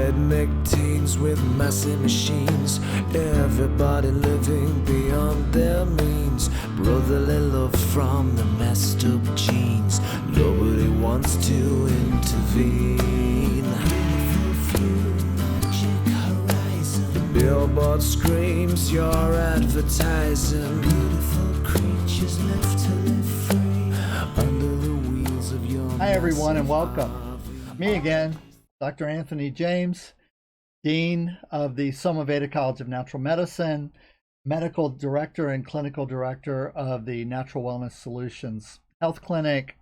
redneck teens with massive machines, everybody living beyond their means, brotherly love from the messed up genes, nobody wants to intervene. The billboard screams you're advertising, beautiful creatures left to live free under the wheels of your. Hi everyone and welcome. Me again, Dr. Anthony James, Dean of the SomaVeda College of Natural Medicine, Medical Director and Clinical Director of the Natural Wellness Solutions Health Clinic,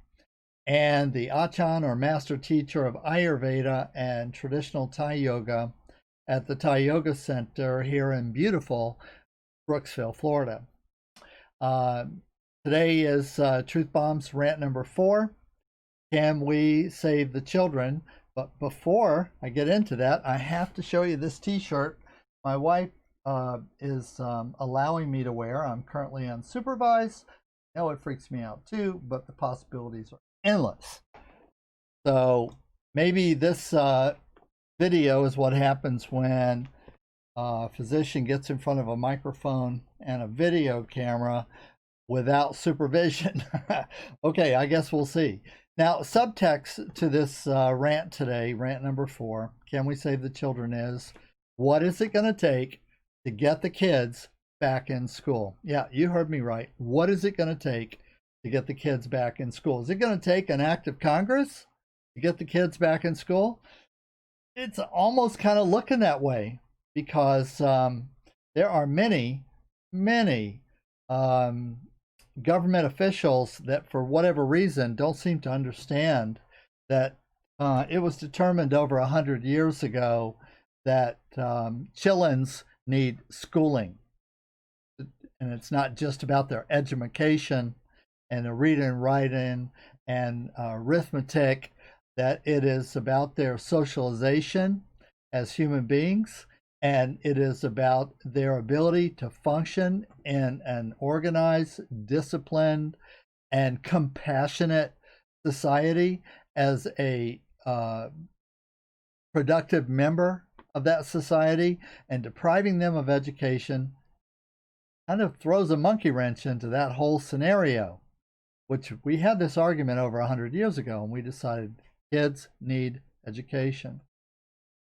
and the Ajahn or Master Teacher of Ayurveda and Traditional Thai Yoga at the Thai Yoga Center here in beautiful Brooksville, Florida. Today is Truth Bombs Rant number 4. Can we save the children? But before I get into that, I have to show you this t-shirt my wife is allowing me to wear. I'm currently unsupervised. I know it freaks me out too, but the possibilities are endless. So maybe this video is what happens when a physician gets in front of a microphone and a video camera without supervision. Okay, I guess we'll see. Now, subtext to this rant today, rant number 4, can we save the children, is what is it going to take to get the kids back in school? Yeah, you heard me right. What is it going to take to get the kids back in school? Is it going to take an act of Congress to get the kids back in school? It's almost kind of looking that way because there are many government officials that for whatever reason don't seem to understand that it was determined over 100 years ago that chillins need schooling. And it's not just about their education and their reading and writing and arithmetic, that it is about their socialization as human beings, and it is about their ability to function in an organized, disciplined, and compassionate society as a productive member of that society. And depriving them of education kind of throws a monkey wrench into that whole scenario, which we had this argument over 100 years ago, and we decided kids need education.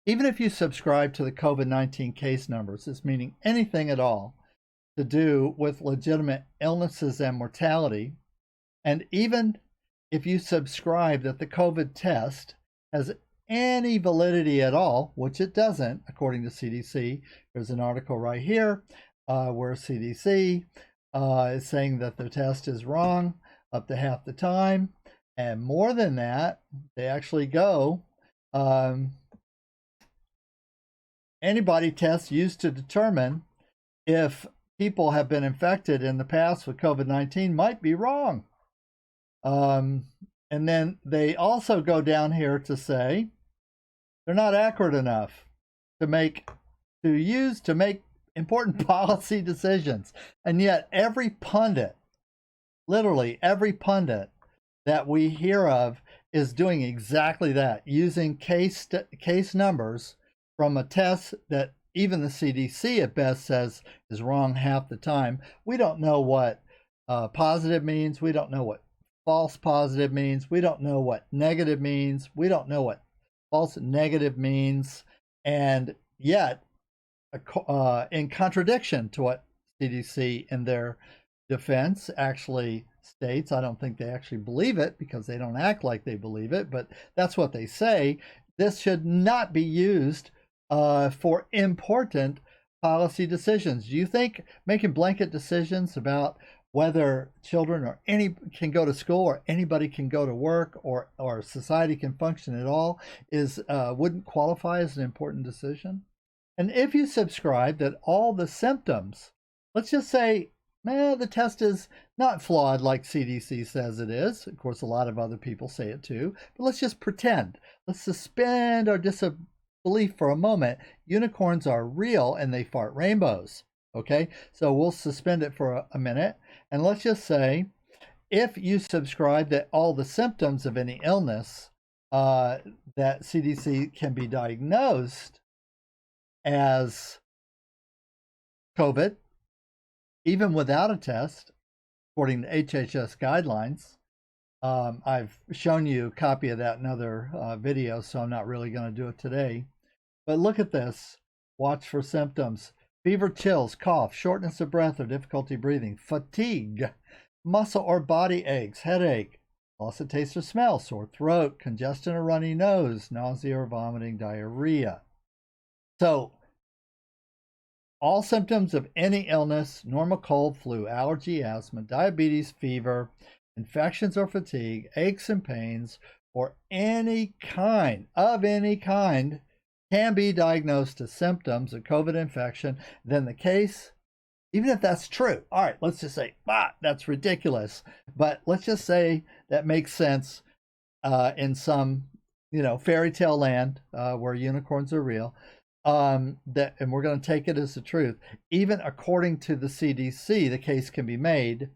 Even if you subscribe to the COVID-19 case numbers, this meaning anything at all to do with legitimate illnesses and mortality, and even if you subscribe that the COVID test has any validity at all, which it doesn't, according to CDC, there's an article right here where CDC is saying that the test is wrong up to half the time, and more than that, they actually go antibody tests used to determine if people have been infected in the past with COVID-19 might be wrong. And then they also go down here to say they're not accurate enough to make important policy decisions. And yet every pundit, literally every pundit that we hear of, is doing exactly that, using case numbers from a test that even the CDC at best says is wrong half the time. We don't know what positive means. We don't know what false positive means. We don't know what negative means. We don't know what false negative means. And yet, in contradiction to what CDC in their defense actually states, I don't think they actually believe it because they don't act like they believe it, but that's what they say. This should not be used for important policy decisions. Do you think making blanket decisions about whether children or can go to school or anybody can go to work or society can function at all wouldn't qualify as an important decision? And if you subscribe that all the symptoms, let's just say, the test is not flawed like CDC says it is. Of course, a lot of other people say it too, but let's just pretend. Let's suspend our disbelief for a moment. Unicorns are real and they fart rainbows. Okay, so we'll suspend it for a minute. And let's just say, if you subscribe that all the symptoms of any illness that CDC can be diagnosed as COVID, even without a test, according to HHS guidelines. I've shown you a copy of that in other videos, so I'm not really going to do it today. But look at this. Watch for symptoms. Fever, chills, cough, shortness of breath or difficulty breathing, fatigue, muscle or body aches, headache, loss of taste or smell, sore throat, congestion or runny nose, nausea or vomiting, diarrhea. So, all symptoms of any illness, normal cold, flu, allergy, asthma, diabetes, fever, infections or fatigue, aches and pains, or any kind can be diagnosed as symptoms of COVID infection. Then the case, even if that's true, all right, let's just say, that's ridiculous. But let's just say that makes sense in some, fairy tale land where unicorns are real. And we're going to take it as the truth. Even according to the CDC, the case can be made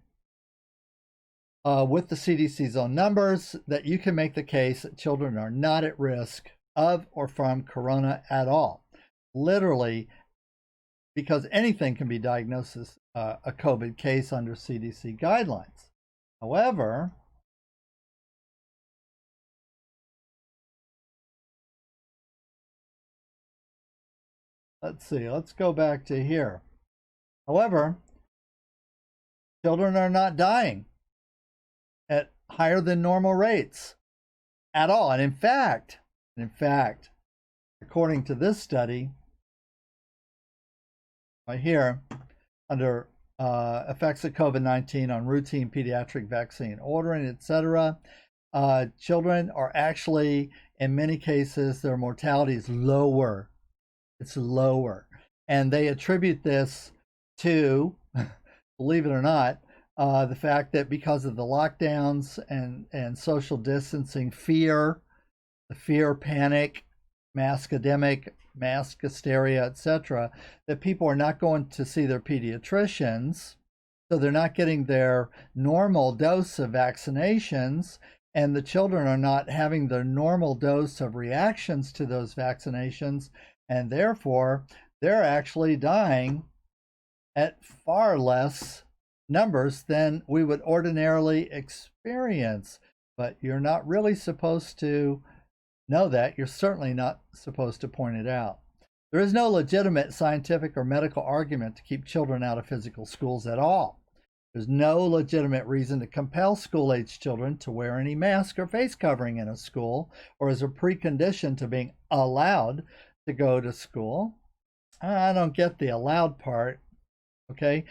with the CDC's own numbers that you can make the case that children are not at risk of or from corona at all. Literally, because anything can be diagnosed as a COVID case under CDC guidelines. However, let's see, let's go back to here. However, children are not dying at higher than normal rates at all. And in fact, according to this study right here, under effects of COVID-19 on routine pediatric vaccine ordering, etc., children are actually, in many cases, their mortality is lower. It's lower. And they attribute this to, believe it or not, the fact that because of the lockdowns and social distancing, the fear, panic, maskademic, mask hysteria, etc., that people are not going to see their pediatricians, so they're not getting their normal dose of vaccinations, and the children are not having their normal dose of reactions to those vaccinations, and therefore they're actually dying at far less numbers than we would ordinarily experience. But you're not really supposed to know that. You're certainly not supposed to point it out. There is no legitimate scientific or medical argument to keep children out of physical schools at all. There's no legitimate reason to compel school-age children to wear any mask or face covering in a school or as a precondition to being allowed to go to school. I don't get the allowed part, okay?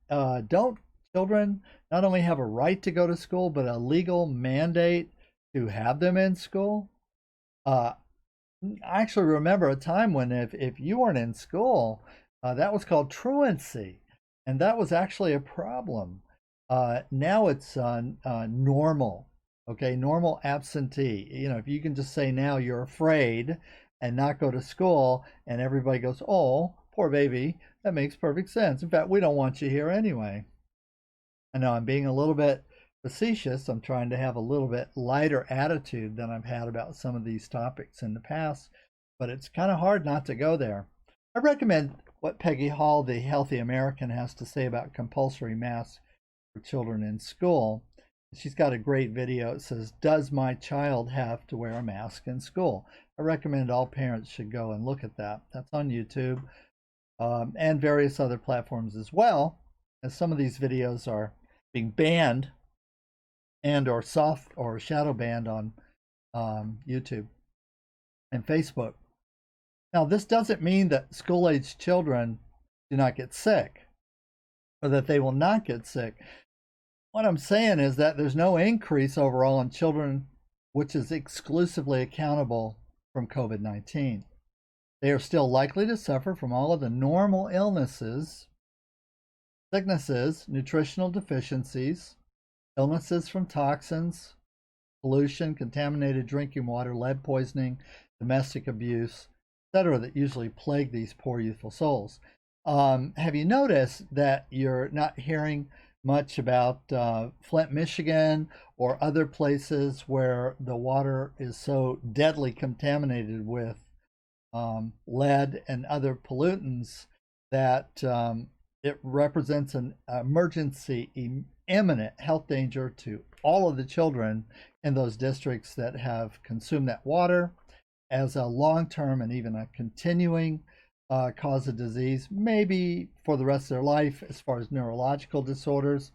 Don't children not only have a right to go to school, but a legal mandate to have them in school? I actually remember a time when if you weren't in school, that was called truancy, and that was actually a problem. Now it's normal, okay? Normal absentee. If you can just say now you're afraid and not go to school, and everybody goes, oh, poor baby, that makes perfect sense. In fact, we don't want you here anyway. I know I'm being a little bit facetious. I'm trying to have a little bit lighter attitude than I've had about some of these topics in the past, but it's kind of hard not to go there. I recommend what Peggy Hall, the Healthy American, has to say about compulsory masks for children in school. She's got a great video. It says, "Does my child have to wear a mask in school?" I recommend all parents should go and look at that. That's on YouTube and various other platforms as well, as some of these videos are being banned and or soft or shadow banned on YouTube and Facebook. Now, this doesn't mean that school-age children do not get sick or that they will not get sick. What I'm saying is that there's no increase overall in children which is exclusively accountable from COVID-19. They are still likely to suffer from all of the normal illnesses, sicknesses, nutritional deficiencies, illnesses from toxins, pollution, contaminated drinking water, lead poisoning, domestic abuse, etc., that usually plague these poor youthful souls. Have you noticed that you're not hearing much about Flint, Michigan, or other places where the water is so deadly contaminated with lead and other pollutants that it represents an emergency, imminent health danger to all of the children in those districts that have consumed that water as a long-term and even a continuing cause of disease, maybe for the rest of their life. As far as neurological disorders,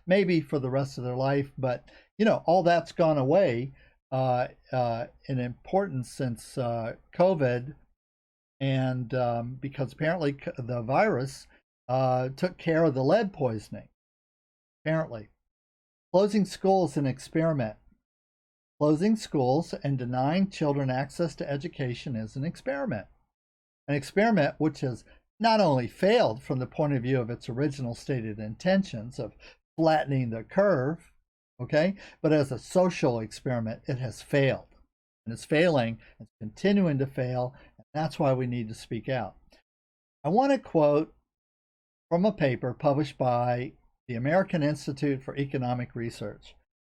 maybe for the rest of their life, but all that's gone away in importance since COVID, and because apparently the virus took care of the lead poisoning. Apparently, closing schools an experiment. Closing schools and denying children access to education is an experiment. An experiment which has not only failed from the point of view of its original stated intentions of flattening the curve, okay, but as a social experiment, it has failed. And it's failing, it's continuing to fail, and that's why we need to speak out. I want to quote from a paper published by the American Institute for Economic Research.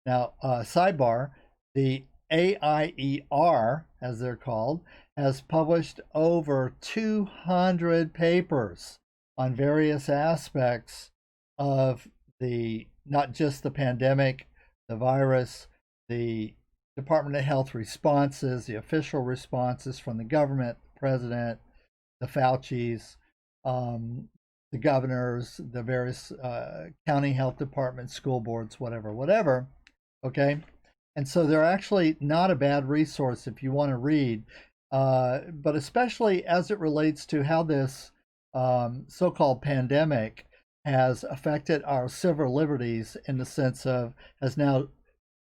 Now, sidebar, the AIER, as they're called, has published over 200 papers on various aspects of not just the pandemic, the virus, the Department of Health responses, the official responses from the government, the president, the Fauci's, the governors, the various county health departments, school boards, whatever, okay? And so they're actually not a bad resource if you want to read, but especially as it relates to how this so-called pandemic has affected our civil liberties, in the sense of has now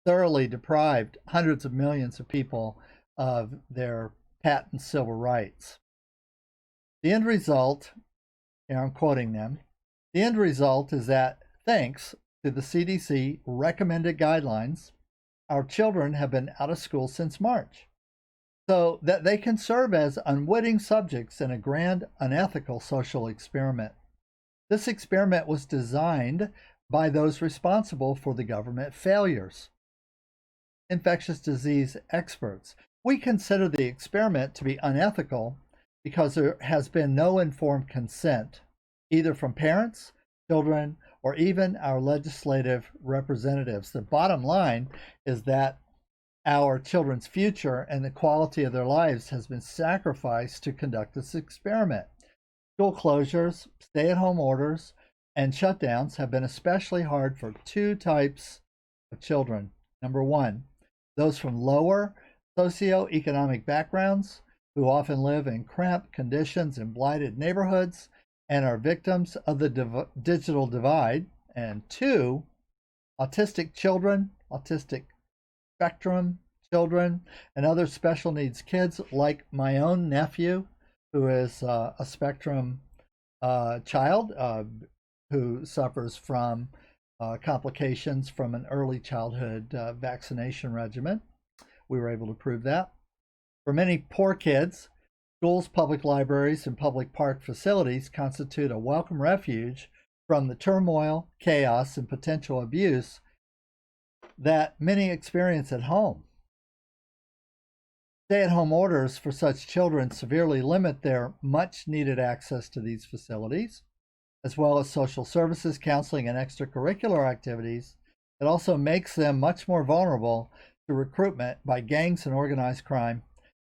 thoroughly deprived hundreds of millions of people of their patent civil rights. The end result, and I'm quoting them, the end result is that thanks to the CDC recommended guidelines, our children have been out of school since March, so that they can serve as unwitting subjects in a grand, unethical social experiment. This experiment was designed by those responsible for the government failures. Infectious disease experts. We consider the experiment to be unethical because there has been no informed consent, either from parents, children, or even our legislative representatives. The bottom line is that our children's future and the quality of their lives has been sacrificed to conduct this experiment. School closures, stay-at-home orders, and shutdowns have been especially hard for two types of children. Number one, those from lower socioeconomic backgrounds who often live in cramped conditions in blighted neighborhoods and are victims of the digital divide. And two, autistic children, autistic spectrum children, and other special needs kids, like my own nephew, who is a spectrum child who suffers from complications from an early childhood vaccination regimen. We were able to prove that. For many poor kids, schools, public libraries, and public park facilities constitute a welcome refuge from the turmoil, chaos, and potential abuse that many experience at home. Stay-at-home orders for such children severely limit their much-needed access to these facilities, as well as social services, counseling, and extracurricular activities. It also makes them much more vulnerable to recruitment by gangs and organized crime,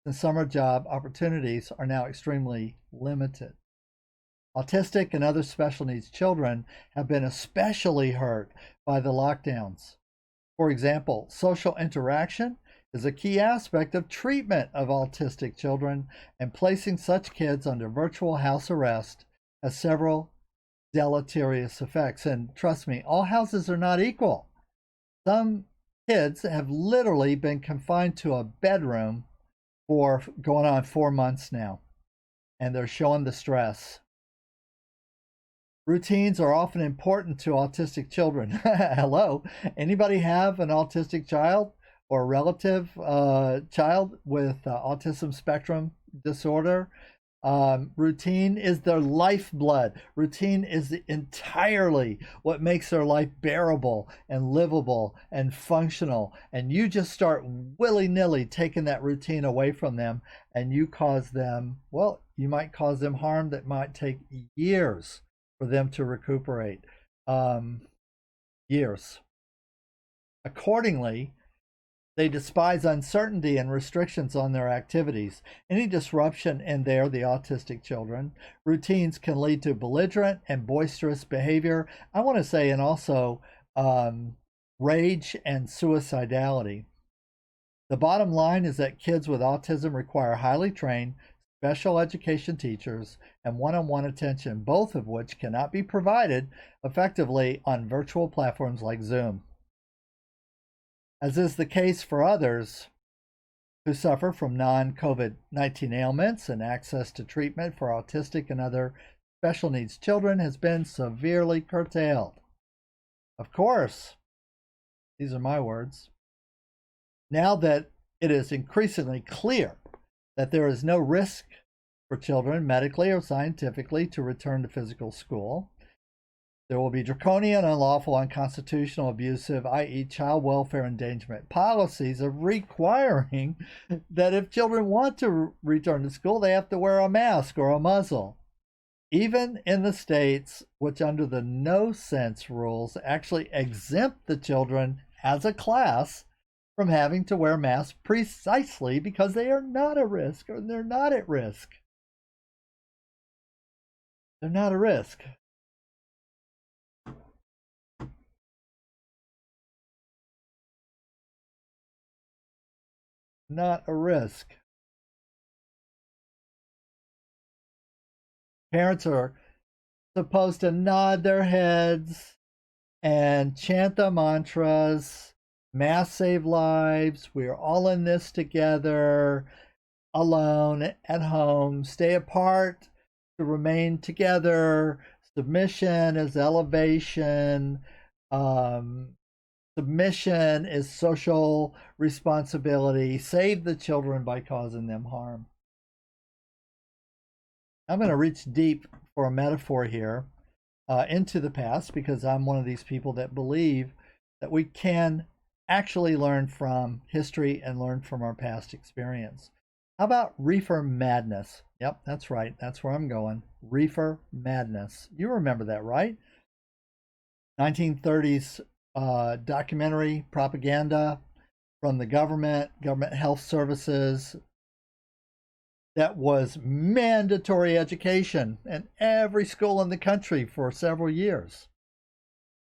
since summer job opportunities are now extremely limited. Autistic and other special needs children have been especially hurt by the lockdowns. For example, social interaction is a key aspect of treatment of autistic children, and placing such kids under virtual house arrest has several deleterious effects. And trust me, all houses are not equal. Some kids have literally been confined to a bedroom for going on 4 months now, and they're showing the stress. Routines are often important to autistic children. Hello, anybody have an autistic child or a relative child with autism spectrum disorder? Routine is their lifeblood. Routine is entirely what makes their life bearable and livable and functional. And you just start willy-nilly taking that routine away from them, and you cause them, well, you might cause them harm that might take years for them to recuperate. Years. Accordingly, they despise uncertainty and restrictions on their activities. Any disruption in the autistic children, routines can lead to belligerent and boisterous behavior. I want to say, and also rage and suicidality. The bottom line is that kids with autism require highly trained, special education teachers and one-on-one attention, both of which cannot be provided effectively on virtual platforms like Zoom. As is the case for others who suffer from non-COVID-19 ailments, and access to treatment for autistic and other special needs children has been severely curtailed. Of course, these are my words. Now that it is increasingly clear that there is no risk for children medically or scientifically to return to physical school, there will be draconian, unlawful, unconstitutional, abusive, i.e. child welfare endangerment policies of requiring that if children want to return to school, they have to wear a mask or a muzzle. Even in the states which, under the no-sense rules, actually exempt the children as a class from having to wear masks precisely because they are not a risk, or they're not at risk. They're not a risk. Not a risk. Parents are supposed to nod their heads and chant the mantras. Masks save lives. We're all in this together. Alone, at home. Stay apart to remain together. Submission is elevation. Submission is social responsibility. Save the children by causing them harm. I'm going to reach deep for a metaphor here into the past, because I'm one of these people that believe that we can actually learn from history and learn from our past experience. How about reefer madness? Yep, that's right. That's where I'm going. Reefer madness. You remember that, right? 1930s documentary propaganda from the government health services, that was mandatory education in every school in the country for several years.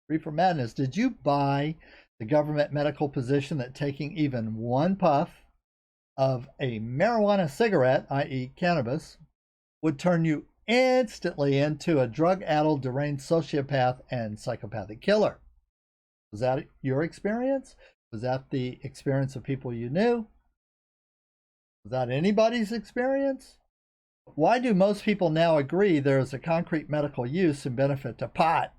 Reefer madness. Did you buy the government medical position that taking even one puff of a marijuana cigarette, i.e. cannabis, would turn you instantly into a drug-addled, deranged sociopath and psychopathic killer? Was that your experience? Was that the experience of people you knew? Was that anybody's experience? Why do most people now agree there is a concrete medical use and benefit to pot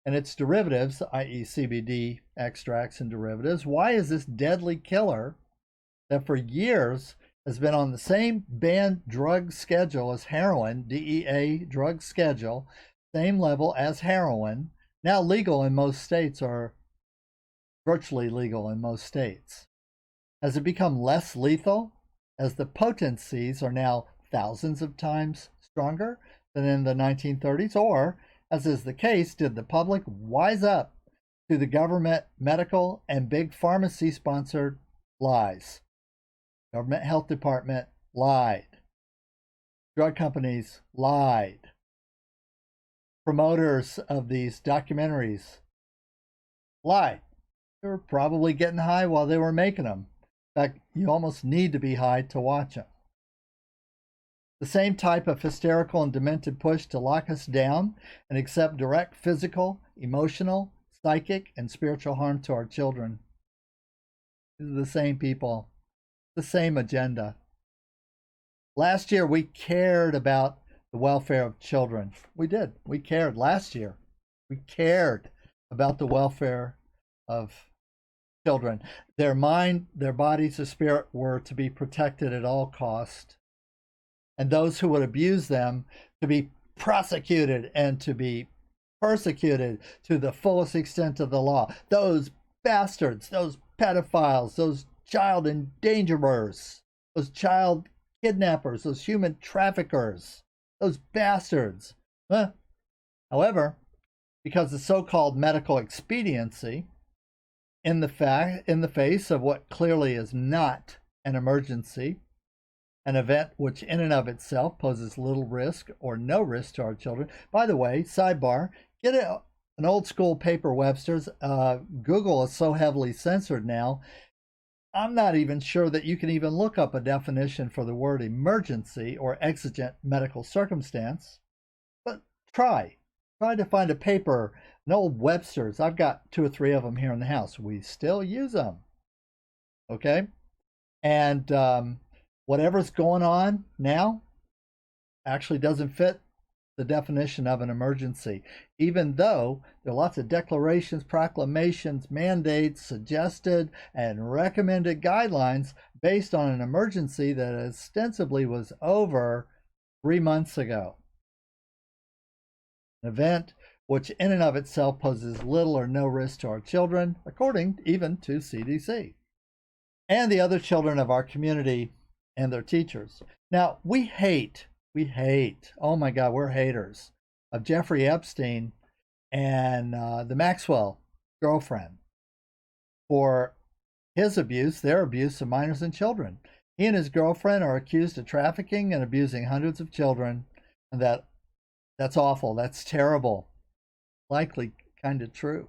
and its derivatives, i.e. CBD extracts and derivatives? Why is this deadly killer that for years has been on the same banned drug schedule as heroin, DEA drug schedule, same level as heroin, now legal in most states, or virtually legal in most states? Has it become less lethal, as the potencies are now thousands of times stronger than in the 1930s? Or, as is the case, did the public wise up to the government, medical, and big pharmacy-sponsored lies? Government health department lied. Drug companies lied. Promoters of these documentaries lied. They were probably getting high while they were making them. In fact, you almost need to be high to watch them. The same type of hysterical and demented push to lock us down and accept direct physical, emotional, psychic, and spiritual harm to our children. These are the same people, the same agenda. Last year, we cared about the welfare of children. We did. We cared last year. We cared about the welfare of children. Their mind, their bodies, their spirit were to be protected at all cost. and those who would abuse them to be prosecuted and to be persecuted to the fullest extent of the law. Those bastards, those pedophiles, those child endangerers, those child kidnappers, those human traffickers, those bastards. However, because of so-called medical expediency, in the face of what clearly is not an emergency, an event which in and of itself poses little risk or no risk to our children. By the way, sidebar, get an old school paper Webster's. Google is so heavily censored now, I'm not even sure that you can even look up a definition for the word emergency or exigent medical circumstance. But try to find a paper, an old Webster's. I've got 2 or 3 of them here in the house. We still use them. Okay? And whatever's going on now actually doesn't fit the definition of an emergency, even though there are lots of declarations, proclamations, mandates, suggested and recommended guidelines based on an emergency that ostensibly was over 3 months ago. An event which in and of itself poses little or no risk to our children, according even to CDC, and the other children of our community and their teachers. Now, we hate, oh my God, we're haters of Jeffrey Epstein and the Maxwell girlfriend for his abuse, their abuse of minors and children. He and his girlfriend are accused of trafficking and abusing hundreds of children, and that's awful, that's terrible, likely kind of true.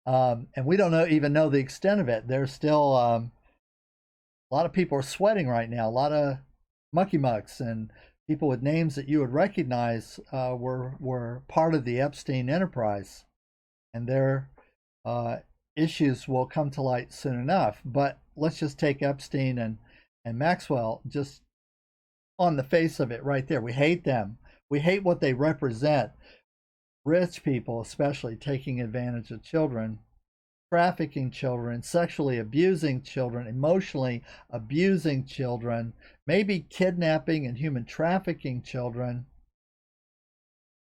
And we don't even know the extent of it. There's still a lot of people are sweating right now. A lot of mucky mucks and people with names that you would recognize were part of the Epstein enterprise, and their issues will come to light soon enough. But let's just take Epstein and Maxwell just on the face of it right there. We hate them. We hate what they represent. Rich people especially taking advantage of children, trafficking children, sexually abusing children, emotionally abusing children, maybe kidnapping and human trafficking children.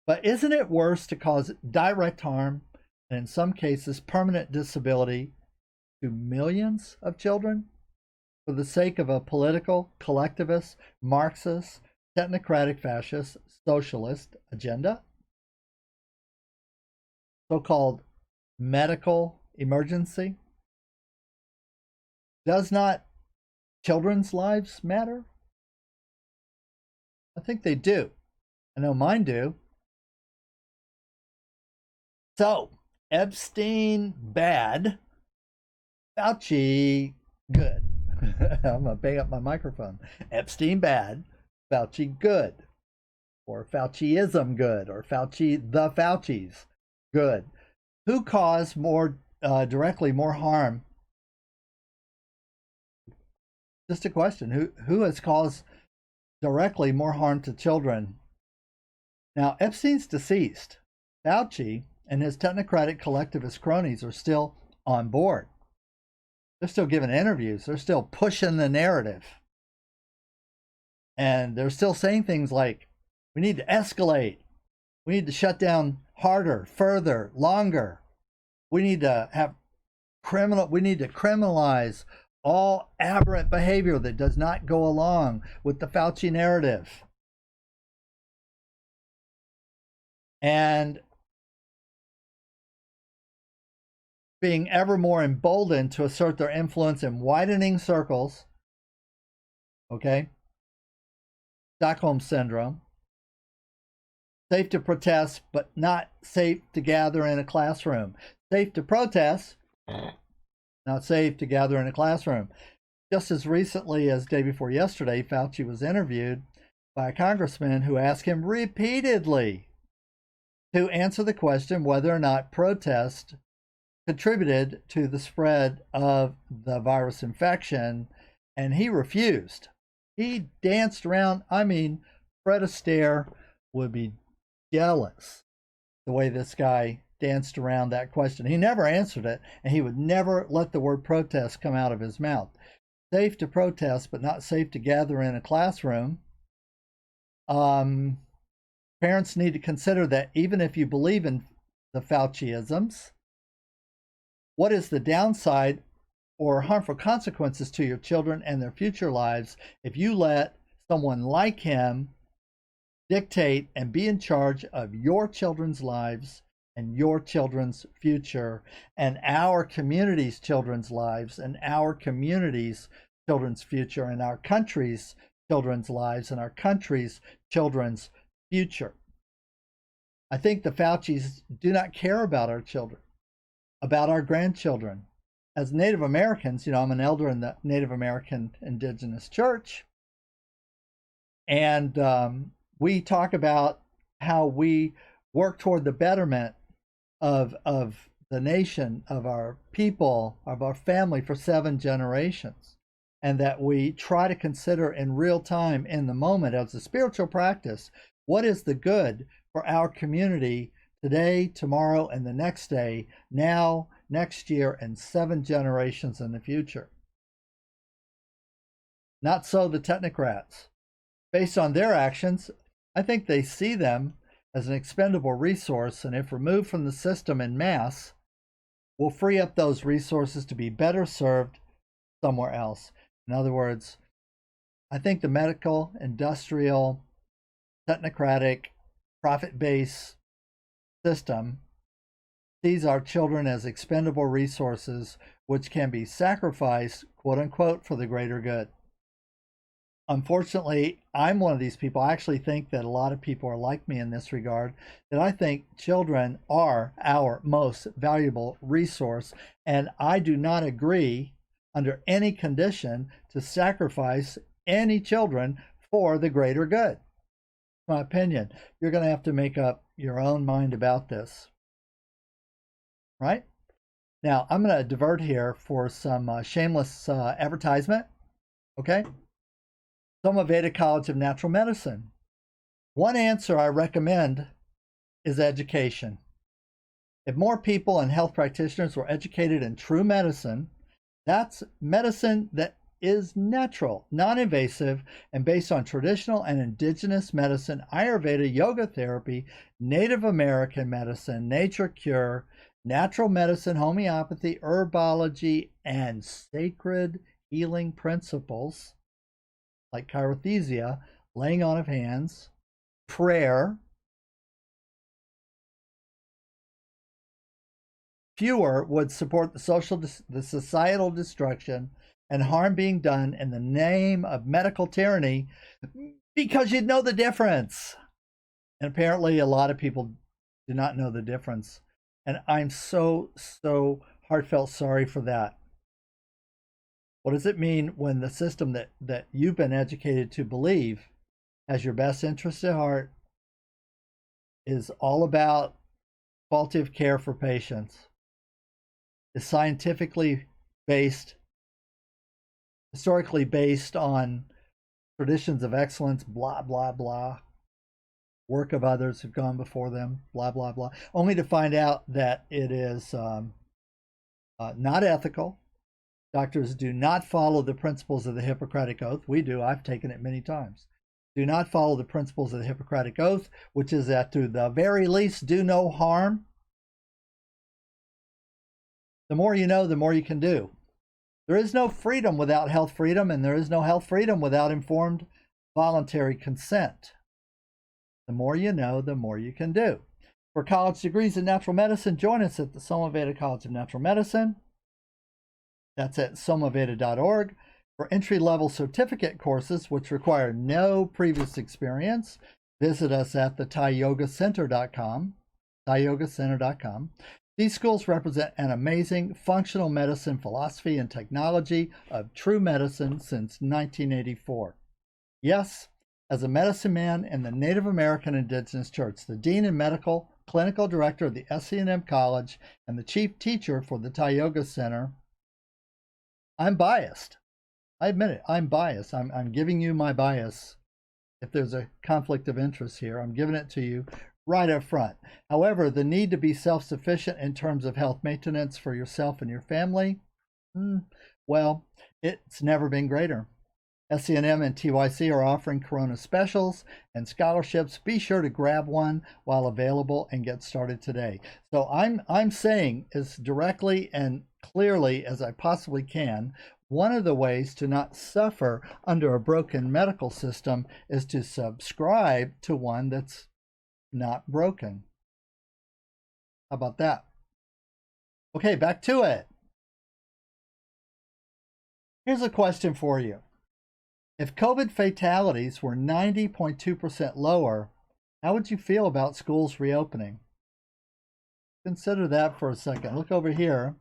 But isn't it worse to cause direct harm, and in some cases permanent disability, to millions of children for the sake of a political, collectivist, Marxist, technocratic, fascist, socialist agenda? So-called medical emergency? Does not children's lives matter? I think they do. I know mine do. So, Epstein bad, Fauci good. I'm going to bang up my microphone. Epstein bad, Fauci good. Or Fauciism good. Or Fauci, the Faucis good. Who caused more directly more harm? Just a question. Who has caused directly more harm to children? Now, Epstein's deceased. Fauci and his technocratic collectivist cronies are still on board. They're still giving interviews. They're still pushing the narrative. And they're still saying things like, we need to escalate. We need to shut down harder, further, longer. We need to criminalize all aberrant behavior that does not go along with the Fauci narrative. And being ever more emboldened to assert their influence in widening circles. Okay? Stockholm Syndrome. Safe to protest, but not safe to gather in a classroom. Safe to protest, not safe to gather in a classroom. Just as recently as day before yesterday, Fauci was interviewed by a congressman who asked him repeatedly to answer the question whether or not protest contributed to the spread of the virus infection, and he refused. He danced around. I mean, Fred Astaire would be jealous the way this guy danced around that question. He never answered it, and he would never let the word protest come out of his mouth. Safe to protest, but not safe to gather in a classroom. Um, Parents need to consider that even if you believe in the Fauciisms, what is the downside or harmful consequences to your children and their future lives if you let someone like him dictate and be in charge of your children's lives and your children's future and our community's children's lives and our community's children's future and our country's children's lives and our country's children's future? I think the Faucis do not care about our children, about our grandchildren. As Native Americans, you know, I'm an elder in the Native American Indigenous Church, and we talk about how we work toward the betterment of the nation, of our people, of our family for 7 generations, and that we try to consider in real time, in the moment, as a spiritual practice, what is the good for our community today, tomorrow, and the next day, now, next year, and 7 generations in the future. Not so the technocrats. Based on their actions, I think they see them as an expendable resource, and if removed from the system en masse, will free up those resources to be better served somewhere else. In other words, I think the medical, industrial, technocratic, profit-based system sees our children as expendable resources which can be sacrificed, quote unquote, for the greater good. Unfortunately, I'm one of these people. I actually think that a lot of people are like me in this regard, that I think children are our most valuable resource, and I do not agree under any condition to sacrifice any children for the greater good. My opinion. You're going to have to make up your own mind about this. Right? Now, I'm going to divert here for some shameless advertisement. Okay? SomaVeda College of Natural Medicine. One answer I recommend is education. If more people and health practitioners were educated in true medicine, that's medicine that is natural, non-invasive, and based on traditional and indigenous medicine, Ayurveda, yoga therapy, Native American medicine, nature cure, natural medicine, homeopathy, herbology, and sacred healing principles like chirothesia, laying on of hands, prayer. Fewer would support the societal destruction and harm being done in the name of medical tyranny because you'd know the difference. And apparently a lot of people do not know the difference. And I'm so heartfelt sorry for that. What does it mean when the system that you've been educated to believe has your best interest at heart, is all about quality of care for patients, is scientifically based, historically based on traditions of excellence, blah, blah, blah, work of others who've gone before them, blah, blah, blah, only to find out that it is not ethical. Doctors do not follow the principles of the Hippocratic Oath. We do. I've taken it many times. Do not follow the principles of the Hippocratic Oath, which is that to the very least do no harm. The more you know, the more you can do. There is no freedom without health freedom, and there is no health freedom without informed voluntary consent. The more you know, the more you can do. For college degrees in natural medicine, join us at the SomaVeda College of Natural Medicine. That's at SomaVeda.org. For entry-level certificate courses, which require no previous experience, visit us at the ThaiYogaCenter.com. ThaiYogaCenter.com. These schools represent an amazing functional medicine philosophy and technology of true medicine since 1984. Yes, as a medicine man in the Native American Indigenous Church, the Dean and Medical Clinical Director of the SC&M College, and the Chief Teacher for the Thai Yoga Center, I'm biased. I admit it. I'm biased. I'm giving you my bias. If there's a conflict of interest here, I'm giving it to you right up front. However, the need to be self-sufficient in terms of health maintenance for yourself and your family, well, it's never been greater. SCNM and TYC are offering Corona specials and scholarships. Be sure to grab one while available and get started today. So I'm saying as directly and clearly as I possibly can, one of the ways to not suffer under a broken medical system is to subscribe to one that's not broken. How about that? Okay, back to it. Here's a question for you. If COVID fatalities were 90.2% lower, how would you feel about schools reopening? Consider that for a second. Look over here.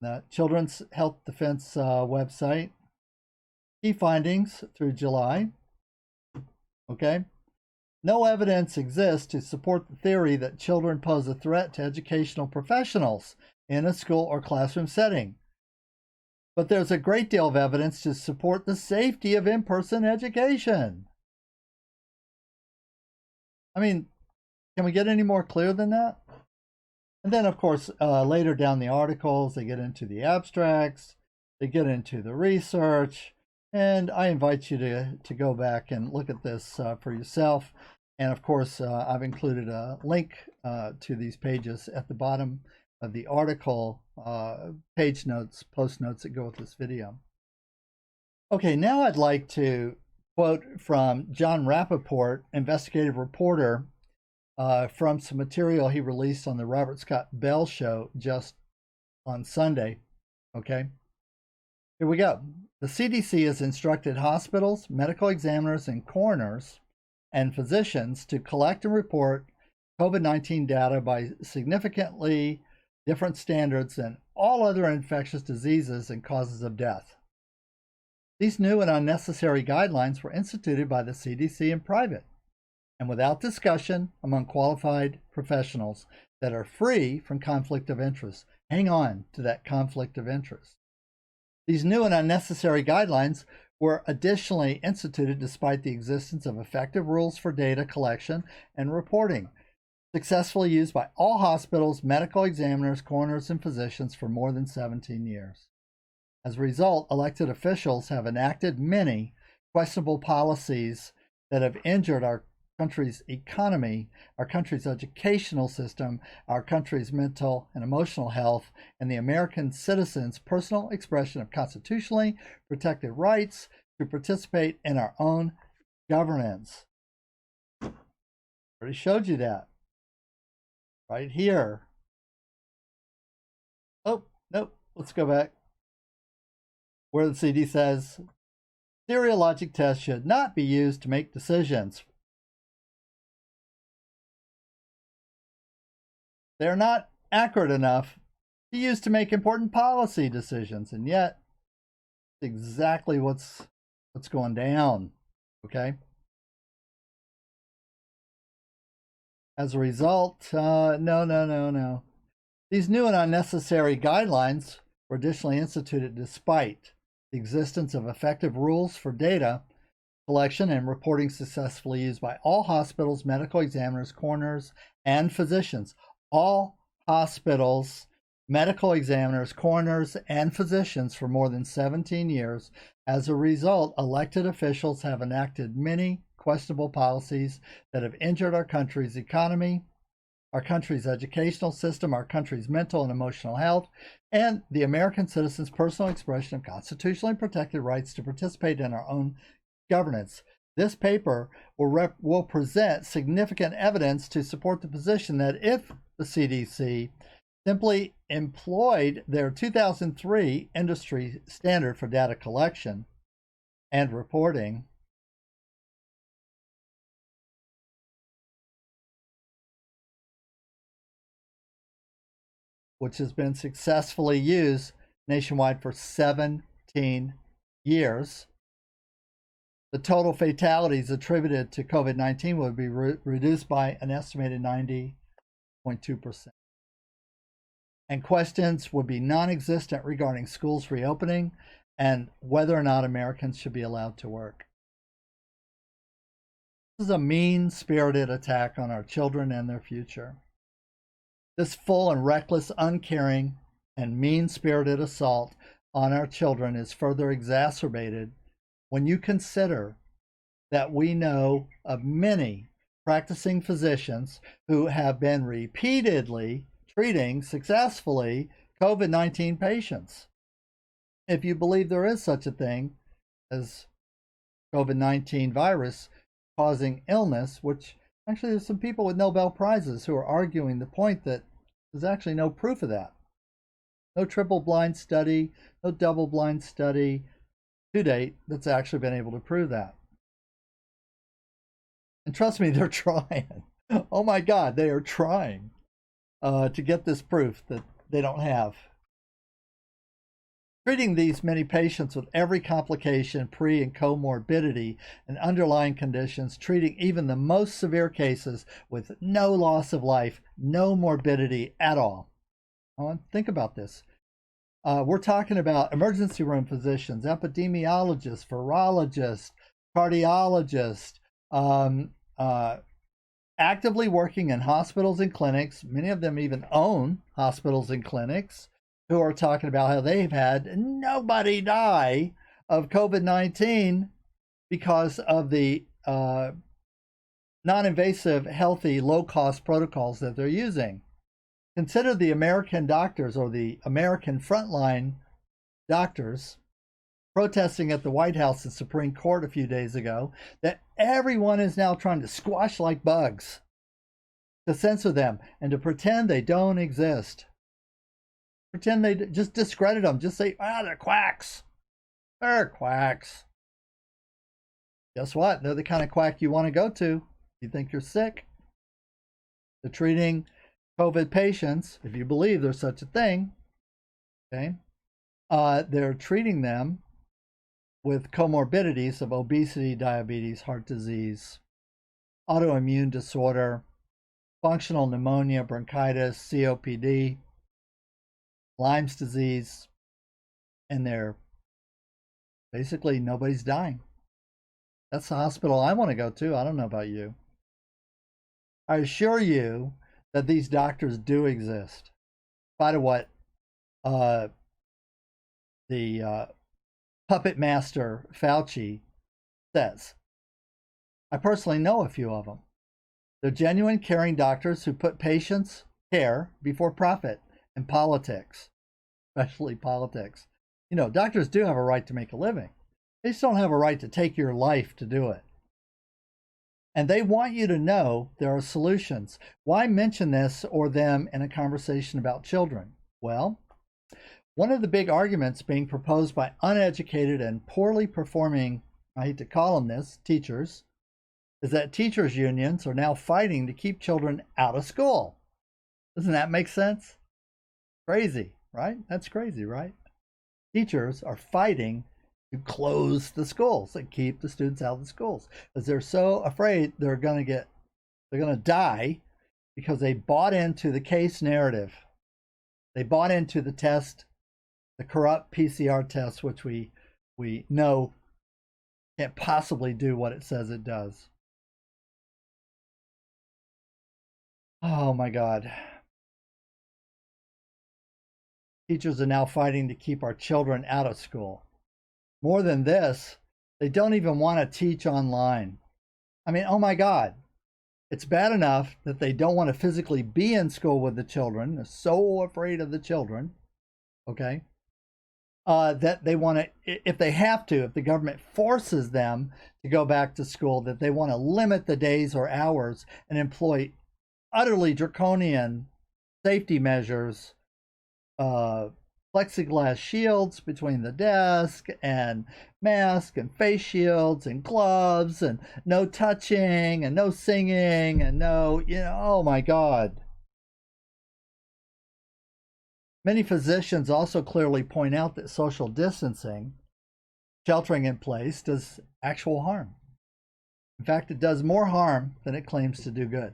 The Children's Health Defense website. Key findings through July. Okay. No evidence exists to support the theory that children pose a threat to educational professionals in a school or classroom setting. But there's a great deal of evidence to support the safety of in-person education. I mean, can we get any more clear than that? And then, of course, later down the articles, they get into the abstracts, they get into the research, and I invite you to go back and look at this for yourself. And of course, I've included a link to these pages at the bottom of the article, page notes, post notes that go with this video. Okay, now I'd like to quote from John Rappaport, investigative reporter, from some material he released on the Robert Scott Bell Show just on Sunday. Okay, here we go. The CDC has instructed hospitals, medical examiners, and coroners and physicians to collect and report COVID-19 data by significantly different standards than all other infectious diseases and causes of death. These new and unnecessary guidelines were instituted by the CDC in private and without discussion among qualified professionals that are free from conflict of interest. Hang on to that conflict of interest. These new and unnecessary guidelines were additionally instituted despite the existence of effective rules for data collection and reporting, successfully used by all hospitals, medical examiners, coroners, and physicians for more than 17 years. As a result, elected officials have enacted many questionable policies that have injured our country's economy, our country's educational system, our country's mental and emotional health, and the American citizens' personal expression of constitutionally protected rights to participate in our own governance. I already showed you that. Right here. Oh, nope. Let's go back. Where the CD says, serologic tests should not be used to make decisions. They're not accurate enough to use to make important policy decisions, and yet it's exactly what's going down. Okay. As a result, no. These new and unnecessary guidelines were additionally instituted despite the existence of effective rules for data collection and reporting successfully used by all hospitals, medical examiners, coroners, and physicians. All hospitals, medical examiners, coroners, and physicians for more than 17 years. As a result, elected officials have enacted many questionable policies that have injured our country's economy, our country's educational system, our country's mental and emotional health, and the American citizens' personal expression of constitutionally protected rights to participate in our own governance. This paper will present significant evidence to support the position that if the CDC simply employed their 2003 industry standard for data collection and reporting, which has been successfully used nationwide for 17 years, the total fatalities attributed to COVID-19 would be reduced by an estimated 90.2%. And questions would be non-existent regarding schools reopening and whether or not Americans should be allowed to work. This is a mean-spirited attack on our children and their future. This full and reckless, uncaring, and mean-spirited assault on our children is further exacerbated when you consider that we know of many practicing physicians who have been repeatedly treating successfully COVID-19 patients. If you believe there is such a thing as COVID-19 virus causing illness, which actually there's some people with Nobel Prizes who are arguing the point that there's actually no proof of that. No triple-blind study, no double-blind study to date that's actually been able to prove that. And trust me, they're trying. Oh my God, they are trying to get this proof that they don't have. Treating these many patients with every complication, pre and comorbidity, and underlying conditions, treating even the most severe cases with no loss of life, no morbidity at all. Think about this. We're talking about emergency room physicians, epidemiologists, virologists, cardiologists, actively working in hospitals and clinics. Many of them even own hospitals and clinics, who are talking about how they've had nobody die of COVID-19 because of the non-invasive, healthy, low-cost protocols that they're using. Consider the American doctors, or the American frontline doctors, protesting at the White House and Supreme Court a few days ago, that everyone is now trying to squash like bugs, to censor them and to pretend they don't exist. Pretend they just discredit them. Just say, they're quacks. They're quacks. Guess what? They're the kind of quack you want to go to. You think you're sick. They're treating COVID patients, if you believe there's such a thing. Okay. They're treating them with comorbidities of obesity, diabetes, heart disease, autoimmune disorder, functional pneumonia, bronchitis, COPD, Lyme's disease, and they're basically nobody's dying. That's the hospital I want to go to. I don't know about you. I assure you that these doctors do exist, in spite of what the puppet master Fauci says. I personally know a few of them. They're genuine, caring doctors who put patients' care before profit and politics, especially politics. You know, doctors do have a right to make a living. They just don't have a right to take your life to do it. And they want you to know there are solutions. Why mention this or them in a conversation about children? Well, one of the big arguments being proposed by uneducated and poorly performing, I hate to call them this, teachers, is that teachers' unions are now fighting to keep children out of school. Doesn't that make sense? Crazy, right? That's crazy, right? Teachers are fighting to close the schools and keep the students out of the schools because they're so afraid they're going to die because they bought into the case narrative. They bought into the test, the corrupt PCR test, which we know can't possibly do what it says it does. Oh my God. Teachers are now fighting to keep our children out of school. More than this, they don't even want to teach online. I mean, oh my God. It's bad enough that they don't want to physically be in school with the children. They're so afraid of the children. Okay. That they want to, if they have to, if the government forces them to go back to school, that they want to limit the days or hours and employ utterly draconian safety measures, plexiglass shields between the desk and mask and face shields and gloves and no touching and no singing and no, oh my God. Many physicians also clearly point out that social distancing, sheltering in place, does actual harm. In fact, it does more harm than it claims to do good.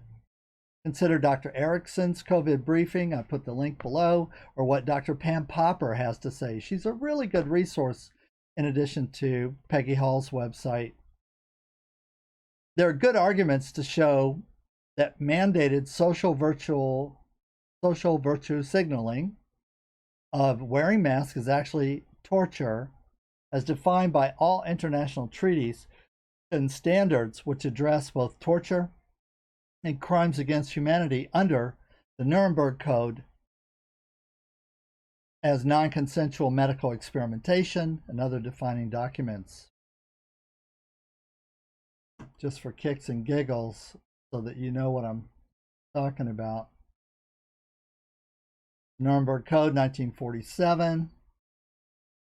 Consider Dr. Erickson's COVID briefing. I put the link below, or what Dr. Pam Popper has to say. She's a really good resource in addition to Peggy Hall's website. There are good arguments to show that mandated social virtue signaling of wearing masks is actually torture as defined by all international treaties and standards which address both torture and crimes against humanity under the Nuremberg Code as non-consensual medical experimentation and other defining documents. Just for kicks and giggles, so that you know what I'm talking about. Nuremberg Code, 1947.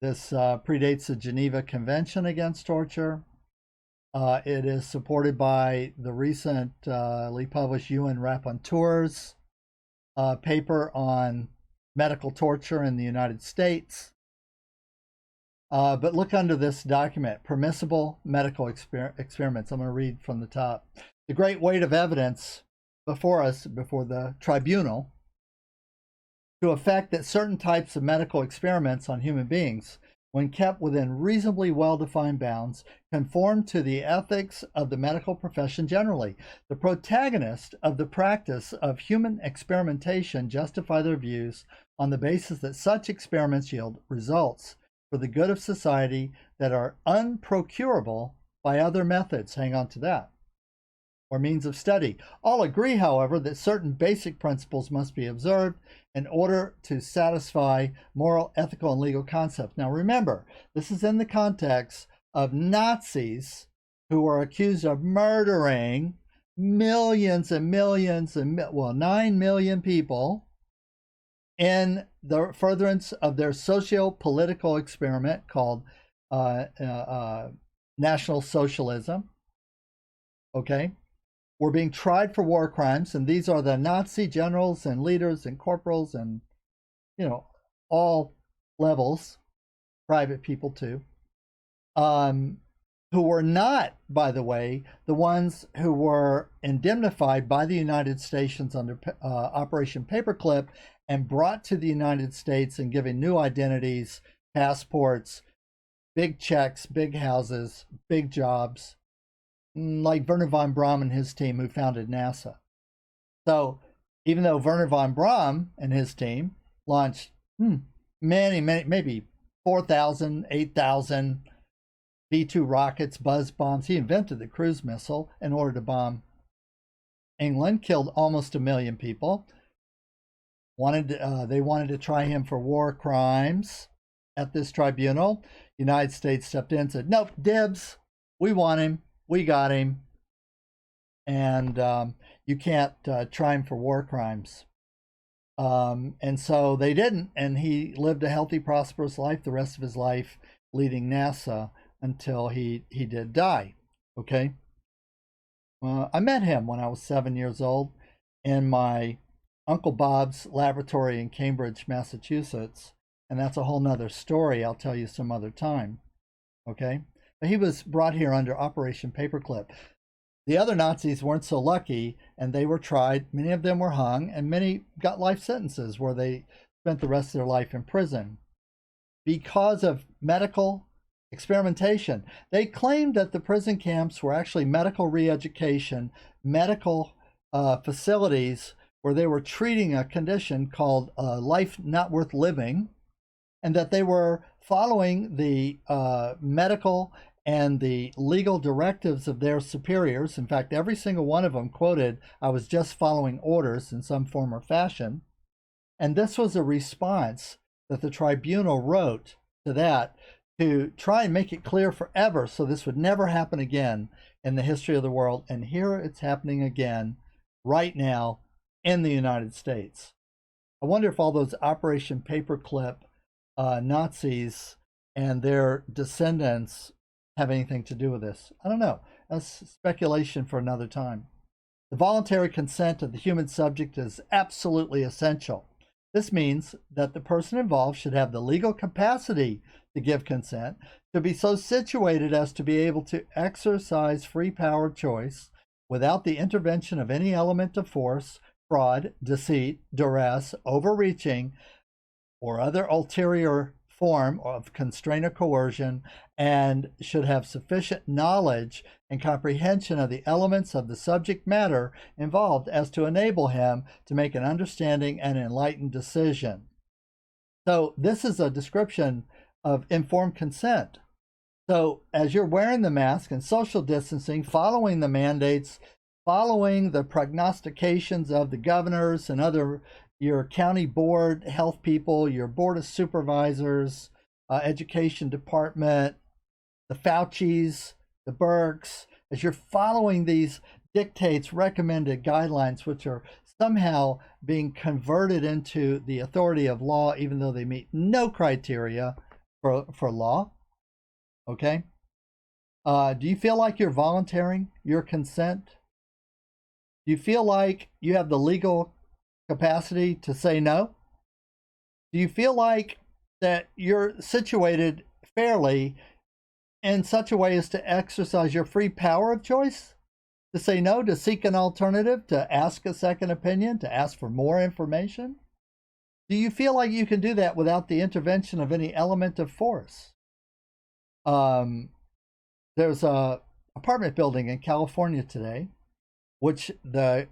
This predates the Geneva Convention against torture. It is supported by the recently published UN Rapporteur's paper on medical torture in the United States. But look under this document, permissible medical experiments. I'm going to read from the top. The great weight of evidence before us, before the tribunal, to effect that certain types of medical experiments on human beings, when kept within reasonably well-defined bounds, conform to the ethics of the medical profession generally. The protagonists of the practice of human experimentation justify their views on the basis that such experiments yield results for the good of society that are unprocurable by other methods. Hang on to that. Or means of study. All agree, however, that certain basic principles must be observed in order to satisfy moral, ethical, and legal concepts. Now remember, this is in the context of Nazis who are accused of murdering millions and millions and, well, 9 million people in the furtherance of their socio-political experiment called National Socialism. Okay? Were being tried for war crimes, and these are the Nazi generals and leaders and corporals and, you know, all levels, private people too, who were not, by the way, the ones who were indemnified by the United States under Operation Paperclip and brought to the United States and given new identities, passports, big checks, big houses, big jobs, like Wernher von Braun and his team who founded NASA. So even though Wernher von Braun and his team launched many, maybe 4,000, 8,000 V-2 rockets, buzz bombs, he invented the cruise missile in order to bomb England, killed almost 1 million people. They wanted to try him for war crimes at this tribunal. United States stepped in and said, nope, dibs, we want him. We got him, and you can't try him for war crimes. And so they didn't, and he lived a healthy, prosperous life the rest of his life, leading NASA until he did die. Okay? I met him when I was 7 years old in my Uncle Bob's laboratory in Cambridge, Massachusetts, and that's a whole nother story I'll tell you some other time. Okay? But he was brought here under Operation Paperclip. The other Nazis weren't so lucky, and they were tried. Many of them were hung, and many got life sentences where they spent the rest of their life in prison because of medical experimentation. They claimed that the prison camps were actually medical re-education, medical facilities where they were treating a condition called life not worth living, and that they were following the medical and the legal directives of their superiors. In fact, every single one of them quoted, I was just following orders in some form or fashion. And this was a response that the tribunal wrote to that to try and make it clear forever so this would never happen again in the history of the world. And here it's happening again right now in the United States. I wonder if all those Operation Paperclip Nazis and their descendants have anything to do with this. I don't know. That's speculation for another time. The voluntary consent of the human subject is absolutely essential. This means that the person involved should have the legal capacity to give consent, to be so situated as to be able to exercise free power of choice without the intervention of any element of force, fraud, deceit, duress, overreaching, or other ulterior form of constraint or coercion, and should have sufficient knowledge and comprehension of the elements of the subject matter involved as to enable him to make an understanding and enlightened decision. So this is a description of informed consent. So as you're wearing the mask and social distancing, following the mandates, following the prognostications of the governors and other, your county board health people, your board of supervisors, education department, the Faucis, the Burks, as you're following these dictates, recommended guidelines, which are somehow being converted into the authority of law, even though they meet no criteria for law. Okay? Do you feel like you're volunteering your consent? Do you feel like you have the legal capacity to say no? Do you feel like that you're situated fairly in such a way as to exercise your free power of choice? To say no, to seek an alternative, to ask a second opinion, to ask for more information? Do you feel like you can do that without the intervention of any element of force? There's a apartment building in California today, which the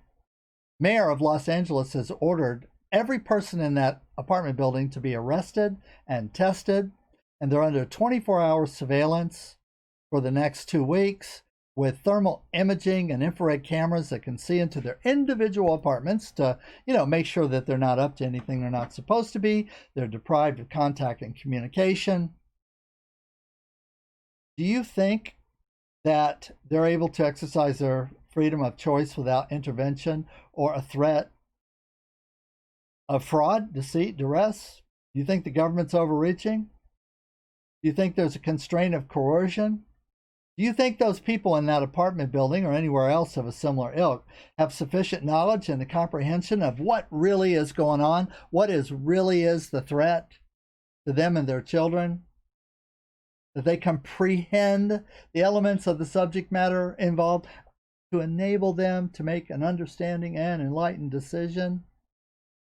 mayor of Los Angeles has ordered every person in that apartment building to be arrested and tested, and they're under 24-hour surveillance for the next 2 weeks with thermal imaging and infrared cameras that can see into their individual apartments to, make sure that they're not up to anything they're not supposed to be. They're deprived of contact and communication. Do you think that they're able to exercise their freedom of choice without intervention or a threat of fraud, deceit, duress? Do you think the government's overreaching? Do you think there's a constraint of coercion? Do you think those people in that apartment building or anywhere else of a similar ilk have sufficient knowledge and the comprehension of what really is going on, what really is the threat to them and their children? That they comprehend the elements of the subject matter involved to enable them to make an understanding and enlightened decision?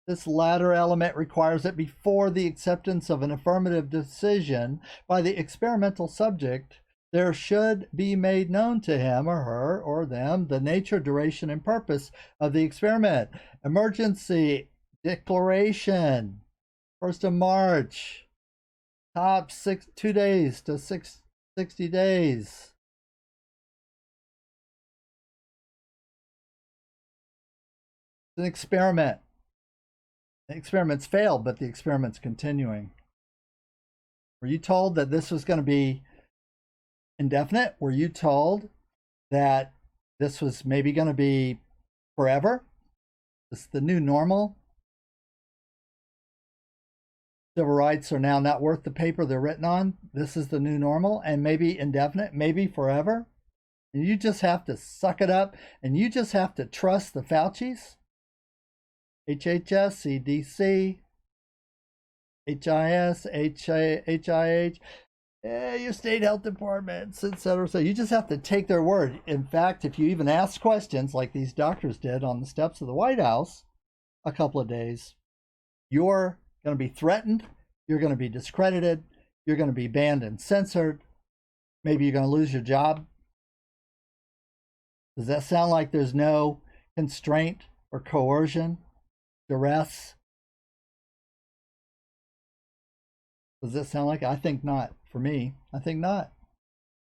This latter element requires that before the acceptance of an affirmative decision by the experimental subject, there should be made known to him or her or them the nature, duration, and purpose of the experiment. Emergency declaration, 1st of March. Top 2 days to 60 days. It's an experiment. The experiment's failed, but the experiment's continuing. Were you told that this was going to be indefinite? Were you told that this was maybe going to be forever? This is the new normal? Civil rights are now not worth the paper they're written on. This is the new normal, and maybe indefinite, maybe forever. And you just have to suck it up, and you just have to trust the Faucis, HHS, CDC, HIS, HIH, your state health departments, etc. So you just have to take their word. In fact, if you even ask questions like these doctors did on the steps of the White House a couple of days, you're going to be threatened, you're going to be discredited, you're going to be banned and censored, maybe you're going to lose your job. Does that sound like there's no constraint or coercion, duress? Does that sound like it? I think not. For me, I think not.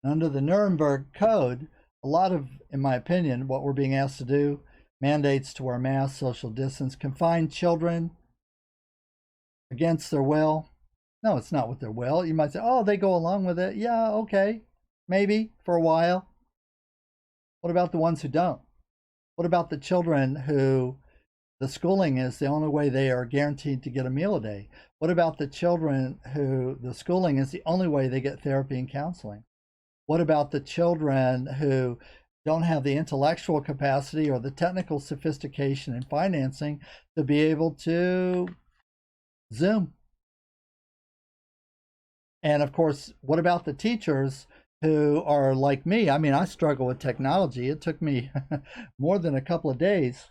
Under the Nuremberg Code, a lot of, in my opinion, what we're being asked to do, mandates to wear masks, social distance, confine children against their will. No, it's not with their will. You might say, oh, they go along with it. Yeah, okay, maybe for a while. What about the ones who don't? What about the children who the schooling is the only way they are guaranteed to get a meal a day? What about the children who the schooling is the only way they get therapy and counseling? What about the children who don't have the intellectual capacity or the technical sophistication and financing to be able to Zoom? And of course, what about the teachers who are like me? I mean, I struggle with technology. It took me more than a couple of days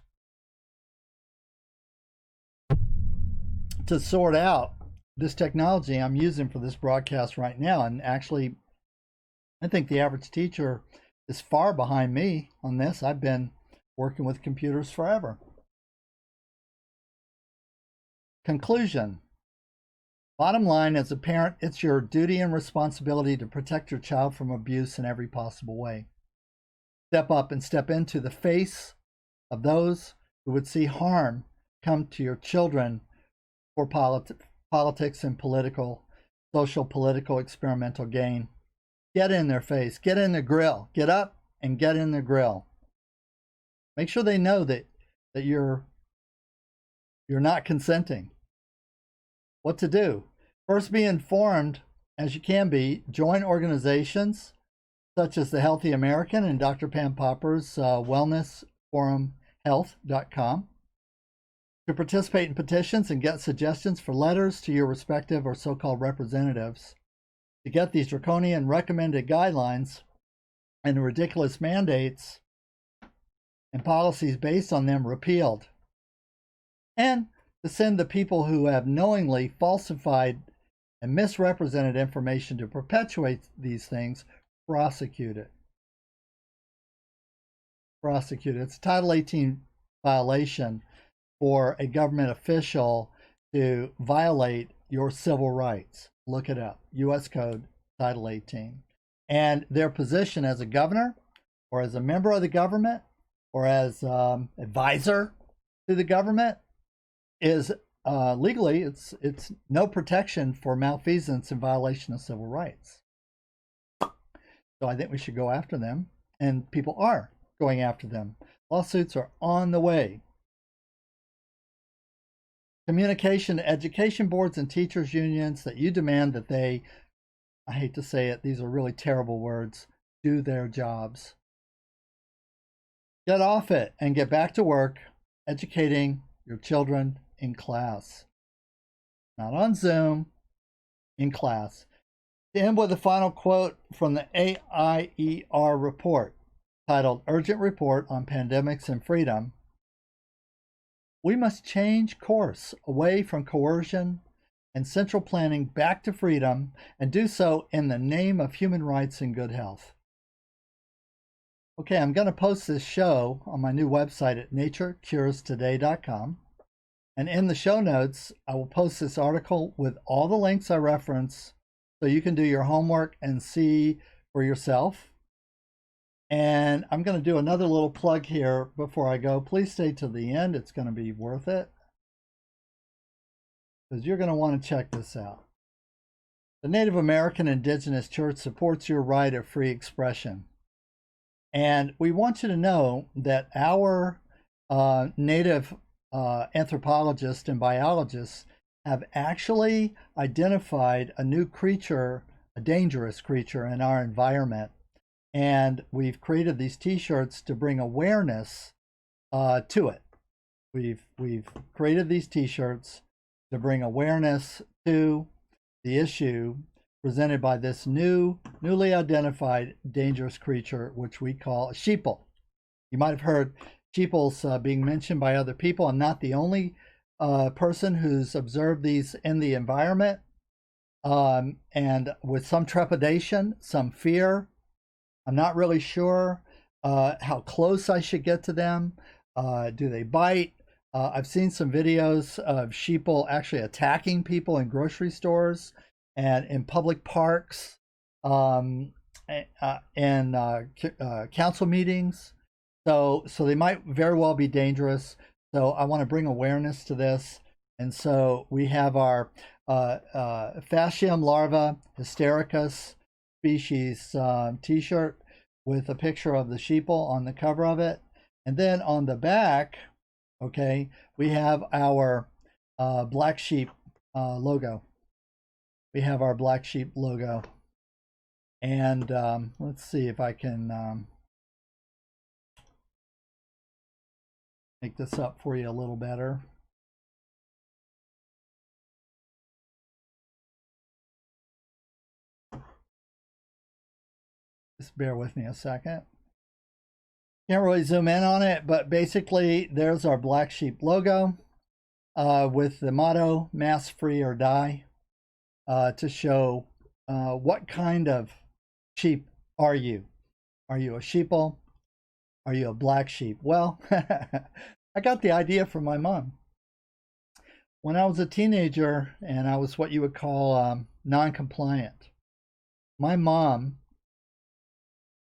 to sort out this technology I'm using for this broadcast right now. And actually, I think the average teacher is far behind me on this. I've been working with computers forever. Conclusion. Bottom line, as a parent, it's your duty and responsibility to protect your child from abuse in every possible way. Step up and step into the face of those who would see harm come to your children for politics and social political experimental gain. Get in their face, get in their grill, get up and get in their grill. Make sure they know that you're not consenting. What to do? First, be informed as you can be. Join organizations such as the Healthy American and Dr. Pam Popper's Wellness Forum Health.com to participate in petitions and get suggestions for letters to your respective or so-called representatives to get these draconian recommended guidelines and the ridiculous mandates and policies based on them repealed, and to send the people who have knowingly falsified and misrepresented information to perpetuate these things prosecuted. It's a Title 18 violation for a government official to violate your civil rights. Look it up. U.S. Code, Title 18. And their position as a governor or as a member of the government or as advisor to the government is legally, it's no protection for malfeasance in violation of civil rights. So I think we should go after them, and people are going after them. Lawsuits are on the way. Communication to education boards and teachers unions that you demand that they, I hate to say it, these are really terrible words, do their jobs. Get off it and get back to work educating your children in class. Not on Zoom, in class. To end with a final quote from the AIER report titled Urgent Report on Pandemics and Freedom. We must change course away from coercion and central planning back to freedom, and do so in the name of human rights and good health. Okay, I'm going to post this show on my new website at naturecurestoday.com. And in the show notes, I will post this article with all the links I reference so you can do your homework and see for yourself. And I'm going to do another little plug here before I go. Please stay to the end. It's going to be worth it, because you're going to want to check this out. The Native American Indigenous Church supports your right of free expression. And we want you to know that our Native anthropologists and biologists have actually identified a new creature, a dangerous creature in our environment. And we've created these t-shirts to bring awareness to it. We've created these t-shirts to bring awareness to the issue presented by this newly identified dangerous creature, which we call a sheeple. You might have heard sheeples being mentioned by other people. I'm not the only person who's observed these in the environment, and with some trepidation, some fear. I'm not really sure how close I should get to them. Do they bite? I've seen some videos of sheeple actually attacking people in grocery stores and in public parks, and council meetings. So they might very well be dangerous. So I want to bring awareness to this. And so we have our Fascium larva hystericus species t-shirt with a picture of the sheeple on the cover of it. And then on the back, okay, we have our black sheep logo. We have our black sheep logo. And let's see if I can make this up for you a little better. Just bear with me a second. Can't really zoom in on it, but basically there's our black sheep logo with the motto, mass free or die, to show what kind of sheep are you? Are you a sheeple? Are you a black sheep? Well, I got the idea from my mom. when I was a teenager and I was what you would call non-compliant, my mom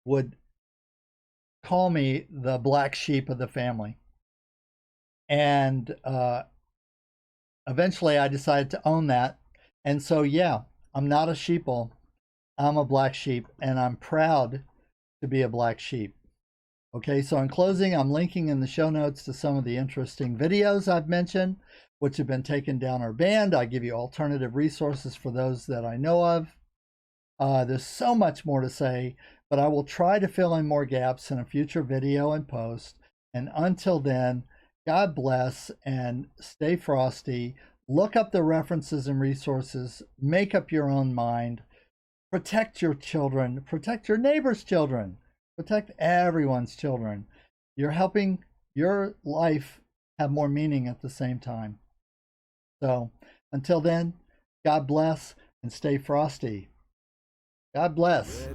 would call me the black sheep of the family. And eventually I decided to own that. And so, yeah, I'm not a sheeple. I'm a black sheep, and I'm proud to be a black sheep. Okay, so in closing, I'm linking in the show notes to some of the interesting videos I've mentioned, which have been taken down or banned. I give you alternative resources for those that I know of. There's so much more to say, but I will try to fill in more gaps in a future video and post. And until then, God bless and stay frosty. Look up the references and resources. Make up your own mind. Protect your children. Protect your neighbor's children. Protect everyone's children. You're helping your life have more meaning at the same time. So until then, God bless and stay frosty. God bless.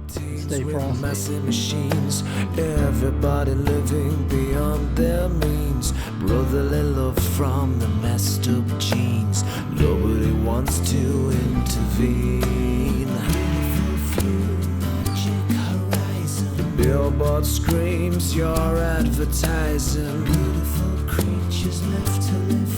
Stay frosty. Massive machines, everybody living beyond their means. Brotherly love from the messed up genes. Nobody wants to intervene. The billboard screams you're advertising. Beautiful creatures left to live